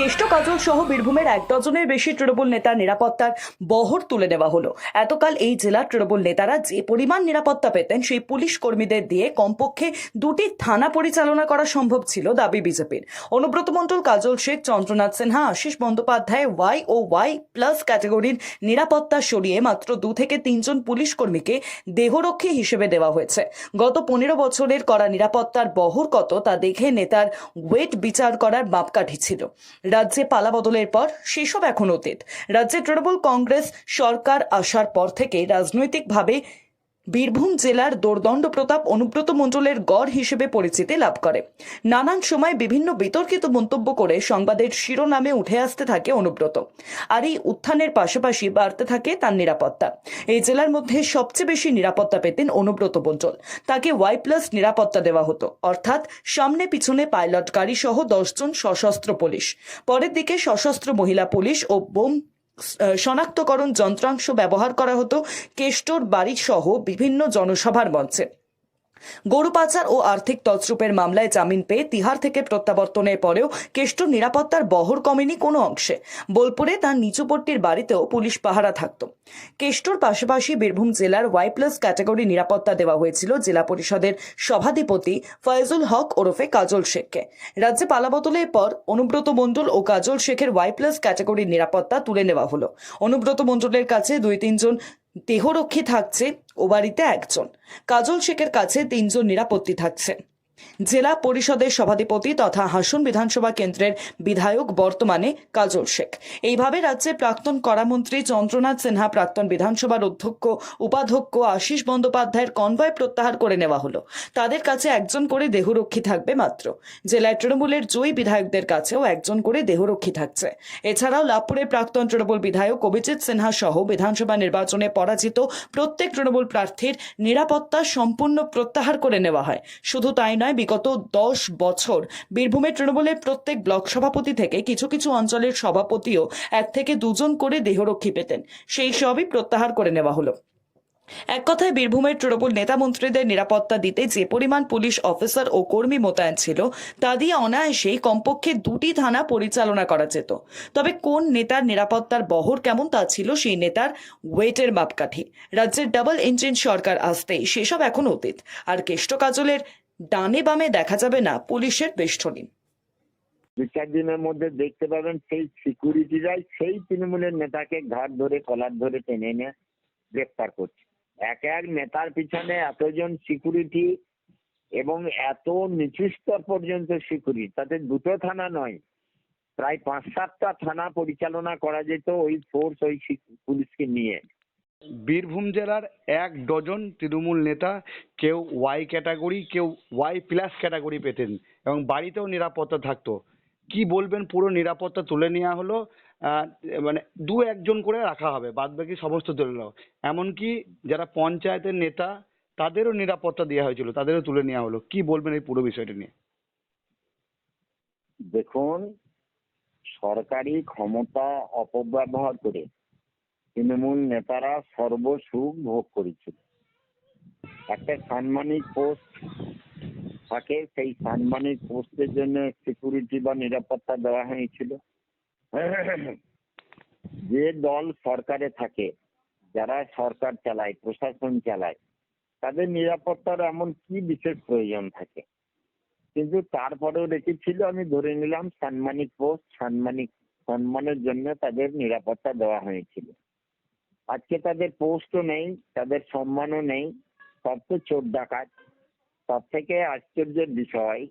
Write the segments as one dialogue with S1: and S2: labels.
S1: কেষ্ট কাজল সহ বীরভূমের 1 ডজনের বেশি তৃণমূল নেতার নিরাপত্তার বহর তুলে দেওয়া হলো। এতকাল এই জেলার তৃণমূল নেতারা যে পরিমাণ নিরাপত্তা পেতেন সেই পুলিশ কর্মীদের দিয়ে কমপক্ষে 2টি থানা পরিচালনা করা সম্ভব ছিল দাবি বিজেপির। অনুব্রত মণ্ডল, কাজল শেখ, চন্দ্রনাথ সিনহা, আশিস বন্দ্যোপাধ্যায় ওয়াই ও ওয়াই প্লাস ক্যাটাগরির নিরাপত্তা সরিয়ে মাত্র 2 থেকে 3 জন পুলিশ কর্মীকে দেহরক্ষী হিসেবে দেওয়া হয়েছে। গত 15 বছরের করা নিরাপত্তার বহর কত তা দেখে নেতার ওয়েট বিচার করার মাপকাঠি ছিল। রাজ্যে পালা বদলের পর সেসব এখন অতীত। রাজ্যে তৃণমূল কংগ্রেস সরকার আসার পর থেকে রাজনৈতিকভাবে বীরভূম জেলার দোর্দণ্ড প্রতাপ অনুব্রত মণ্ডলের গড় হিসেবে পরিচিতি লাভ করে। নানান সময় বিভিন্ন বিতর্কিত মন্তব্য করে সংবাদের শিরোনামে উঠে আসতে থাকে অনুব্রত। আর এই উত্থানের পাশাপাশি বাড়তে থাকে তার নিরাপত্তা। এই জেলার মধ্যে সবচেয়ে বেশি নিরাপত্তা পেতেন অনুব্রত মণ্ডল। তাকে ওয়াই প্লাস নিরাপত্তা দেওয়া হতো, অর্থাৎ সামনে পিছনে পাইলট গাড়ি সহ 10 জন সশস্ত্র পুলিশ। পরের দিকে সশস্ত্র মহিলা পুলিশ ও বোম শনাক্তকরণ যন্ত্রাংশ ব্যবহার করা হতো কেষ্টর বাড়ি সহ বিভিন্ন জনসভার মঞ্চে। গরু পাচার ও আর্থিক তছরূপের মামলায় জামিন পেয়ে তিহার থেকে প্রত্যাবর্তনের পরেও কেষ্টর নিরাপত্তার বহর কমেনি কোনো অংশে। বোলপুরে তার নিচুপট্টির বাড়িতেও পুলিশ পাহারা থাকত। কেষ্টর পাশাপাশি বীরভূম জেলার ওয়াই প্লাস ক্যাটাগরি নিরাপত্তা দেওয়া হয়েছিল জেলা পরিষদের সভাধিপতি ফয়জুল হক ওরফে কাজল শেখকে। রাজ্যে পালাবদলের পর অনুব্রত মণ্ডল ও কাজল শেখের ওয়াই প্লাস ক্যাটাগরির নিরাপত্তা তুলে নেওয়া হলো। অনুব্রত মণ্ডলের কাছে 2-3 জন দেহরক্ষী থাকছে ও বাড়িতে 1 জন। কাজল শেখের কাছে 3 জন নিরাপত্তি থাকছে। জেলা পরিষদের সভাধিপতি তথা হাসন বিধানসভা কেন্দ্রের বিধায়ক বর্তমানে কাজল শেখ। এইভাবে রাজ্যের প্রাক্তন করামন্ত্রী চন্দ্রনাথ সিনহা, প্রাক্তন বিধানসভার অধ্যক্ষ উপাধ্যক্ষ আশিস বন্দ্যোপাধ্যায়ের কনভয় প্রত্যাহার করে নেওয়া হলো। তাদের কাছে 1 জন করে দেহরক্ষী থাকবে মাত্র। জেলায় তৃণমূলের জয়ী বিধায়কদের কাছেও 1 জন করে দেহরক্ষী থাকছে। এছাড়াও লাভপুরের প্রাক্তন তৃণমূল বিধায়ক অভিজিৎ সিনহা সহ বিধানসভা নির্বাচনে পরাজিত প্রত্যেক তৃণমূল প্রার্থীর নিরাপত্তা সম্পূর্ণ প্রত্যাহার করে নেওয়া হয়। শুধু তাই নয়, বিগত 10 বছর বীরভূমের তৃণমূলের প্রত্যেক ব্লক সভাপতি থেকে কিছু কিছু অঞ্চলের সভাপতিও 1 থেকে 2 জন করে দেহরক্ষী পেতেন। সেই সবই প্রত্যাহার করে নেওয়া হলো। এক কথায় বীরভূমের তৃণমূল নেতা মন্ত্রীদের নিরাপত্তা দিতে যে পরিমাণ পুলিশ অফিসার ও কর্মী মোতায়েন ছিল তা দিয়ে অনায়াসেই কমপক্ষে 2টি থানা পরিচালনা করা যেত। তবে কোন নেতার নিরাপত্তার বহর কেমন তা ছিল সেই নেতার ওয়েটের মাপকাঠি। রাজ্যের ডাবল ইঞ্জিন সরকার আসতেই সেসব এখন অতীত। আর কেষ্ট কাজলের ডানে বামে দেখা যাবে না পুলিশের বেষ্টনী।
S2: 2-4 দিনের মধ্যে দেখতে পাবেন সেই সিকিউরিটিরাই সেই তৃণমূলের নেতাকে ঘাট ধরে কলার ধরে টেনে এনে গ্রেফতার করছে। এক এক নেতার পিছনে এতজন সিকিউরিটি এবং এত নিচু স্তর পর্যন্ত সিকিউরিটি, তাতে 2টো থানা নয়, প্রায় 5-7টা থানা পরিচালনা করা যেত ওই ফোর্স, ওই পুলিশকে নিয়ে।
S3: বীরভূম জেলার 1 ডজন তৃণমূল নেতা কেউ ওয়াই ক্যাটাগরি, কেউ ওয়াই প্লাস ক্যাটাগরি পেতেন এবং বাড়িতেও নিরাপত্তা থাকতো। কি বলবেন? পুরো নিরাপত্তা তুলে নেওয়া হলো, মানে 2-1 জন করে রাখা হবে, বাদ বাকি সমস্ত তুলে নেওয়া। এমনকি যারা পঞ্চায়েতের নেতা তাদেরও নিরাপত্তা দেওয়া হয়েছিল, তাদেরও তুলে নেওয়া হলো। কি বলবেন এই পুরো বিষয়টা নিয়ে?
S2: দেখুন, সরকারি ক্ষমতা অপব্যবহার করে তৃণমূল নেতারা সর্বসুখ ভোগ করেছিল। একটা সাম্মানিক পোস্ট থাকে, সেই সাম্মানিক পোস্টের জন্য সিকিউরিটি বা নিরাপত্তা দেওয়া হয়েছিল। যে দল সরকারে থাকে, যারা সরকার চালায়, প্রশাসন চালায়, তাদের নিরাপত্তার এমন কি বিশেষ প্রয়োজন থাকে? কিন্তু তারপরেও রেখেছিল, আমি ধরে নিলাম সাম্মানিক পোস্ট, সম্মানের জন্য তাদের নিরাপত্তা দেওয়া হয়েছিল। আজকে তাদের পোস্টও নেই, তাদের সম্মানও নেই, সব তো চোর ডাকাত। সব থেকে আশ্চর্যের বিষয়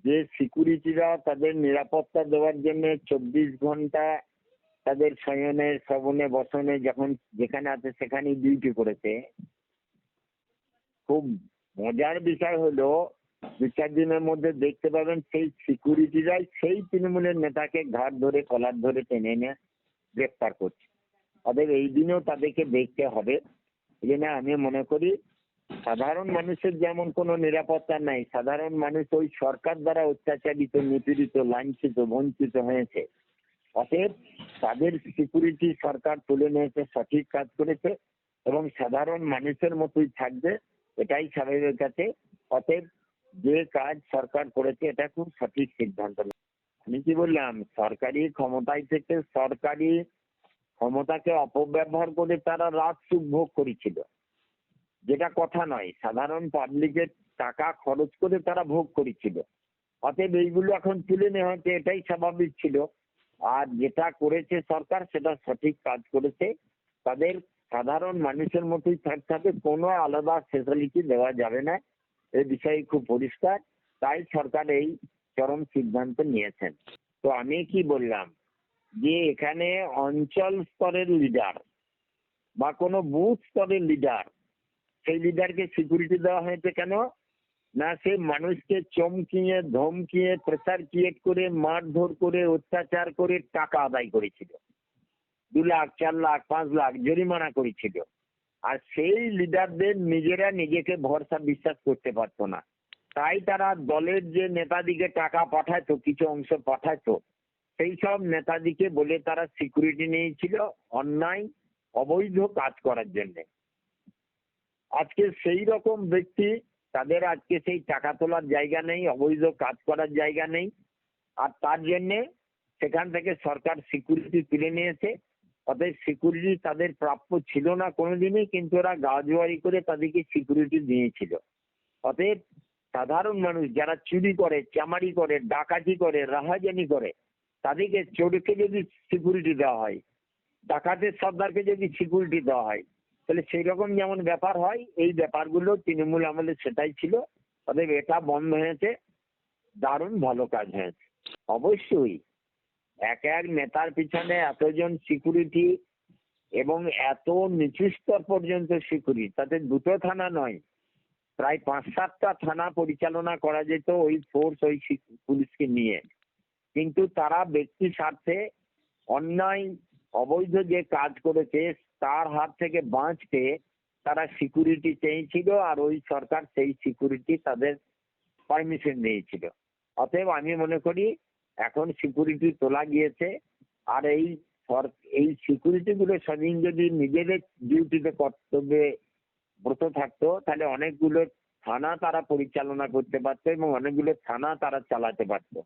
S2: যে সিকিউরিটিরা তাদের নিরাপত্তা দেওয়ার জন্য 24 ঘন্টা তাদের শয়নে শ্রবণে বসনে যখন যেখানে আছে সেখানেই ডিউটি করেছে। খুব মজার বিষয় হলো 2-4 দিনের মধ্যে দেখতে পাবেন সেই সিকিউরিটিরাই সেই তৃণমূলের নেতাকে ঘাট ধরে কলার ধরে টেনে এনে গ্রেফতার করছে। তাদের এই দিনেও তাদেরকে দেখতে হবে। এই জন্য আমি মনে করি সাধারণ মানুষের যেমন কোনো নিরাপত্তা নাই, সাধারণ মানুষ ওই সরকার দ্বারা অত্যাচারিত, নিপীড়িত, লাঞ্ছিত, বঞ্চিত হয়েছে। অতএব তাদের সিকিউরিটি সরকার তুলে নিয়েছে, সঠিক কাজ করেছে এবং সাধারণ মানুষের মতোই থাকবে, এটাই স্বাভাবিক আছে। অতএব যে কাজ সরকার করেছে এটা খুব সঠিক সিদ্ধান্ত। আমি কি বললাম, সরকারি ক্ষমতায় থেকে সরকারি ক্ষমতাকে অপব্যবহার করে তারা রাত সুখ ভোগ করেছিল, যেটা কথা নয়। সাধারণ পাবলিকের টাকা খরচ করে তারা ভোগ করেছিল। অতএব এইগুলো এখন তুলে নেওয়া হচ্ছে, এটাই স্বাভাবিক ছিল। আর যেটা করেছে সরকার সেটা সঠিক কাজ করেছে। তাদের সাধারণ মানুষের মতোই থাকতে হবে, কোনো আলাদা ফেসিলিটি দেওয়া যাবে না, এই বিষয়ে খুব পরিষ্কার। তাই সরকার এই চরম সিদ্ধান্ত নিয়েছেন। তো আমি কি বললাম যে এখানে অঞ্চল স্তরের লিডার বা কোনো বুথ স্তরের লিডার, সেই লিডারকে সিকিউরিটি দেওয়া হয়েছে কেন? না, সে মানুষকে চমকিয়ে ধমকিয়ে প্রেসার ক্রিয়েট করে মারধর করে অত্যাচার করে টাকা আদায় করেছিল, 2 লাখ 4 লাখ 5 লাখ জরিমানা করেছিল। আর সেই লিডারদের নিজেরা নিজেকে ভরসা বিশ্বাস করতে পারতো না, তাই তারা দলের যে নেতাদিকে টাকা পাঠাতো, কিছু অংশ পাঠাতো, সেই সব নেতাদিকে বলে তারা সিকিউরিটি নিয়েছিল অন্যায় অবৈধ কাজ করার জন্য। আজকে সেই রকম ব্যক্তি, তাদের আজকে সেই টাকা তোলার জায়গা নেই, অবৈধ কাজ করার জায়গা নেই, আর তার জন্যে সেখান থেকে সরকার সিকিউরিটি তুলে নিয়েছে। অতএব সিকিউরিটি তাদের প্রাপ্য ছিল না কোনোদিনই, কিন্তু ওরা গাজোয়ারি করে তাদেরকে সিকিউরিটি দিয়েছিল। অতএব সাধারণ মানুষ যারা চুরি করে, চামারি করে, ডাকাতি করে, রাহাজানি করে, তাদেরকে চোরকে যদি সিকিউরিটি দেওয়া হয়, ডাকাতের সর্দারকে যদি সিকিউরিটি দেওয়া হয়, তাহলে সেই রকম যেমন ব্যাপার হয়, এই ব্যাপারগুলো তৃণমূল আমলে সেটাই ছিল। অতএব এটা বন্ধ হয়েছে, দারুণ ভালো কাজ হয়েছে। অবশ্যই এক এক নেতার পিছনে এতজন সিকিউরিটি এবং এত নিচু স্তর পর্যন্ত সিকিউরিটি, তাতে 2টো থানা নয়, প্রায় 5-7টা থানা পরিচালনা করা যেত ওই ফোর্স, ওই পুলিশকে নিয়ে। কিন্তু তারা ব্যক্তি স্বার্থে অন্যায় অবৈধ যে কাজ করেছে তার হাত থেকে বাঁচতে তারা সিকিউরিটি চেয়েছিল, আর ওই সরকার সেই সিকিউরিটি তাদের পারমিশন দিয়েছিল। অতএব আমি মনে করি এখন সিকিউরিটি তোলা গিয়েছে, আর এই সিকিউরিটি গুলো স্বাধীন যদি নিজেদের ডিউটিতে কর্তব্যে ব্রত থাকতো, তাহলে অনেকগুলো থানা তারা পরিচালনা করতে পারতো এবং অনেকগুলো থানা তারা চালাতে পারতো।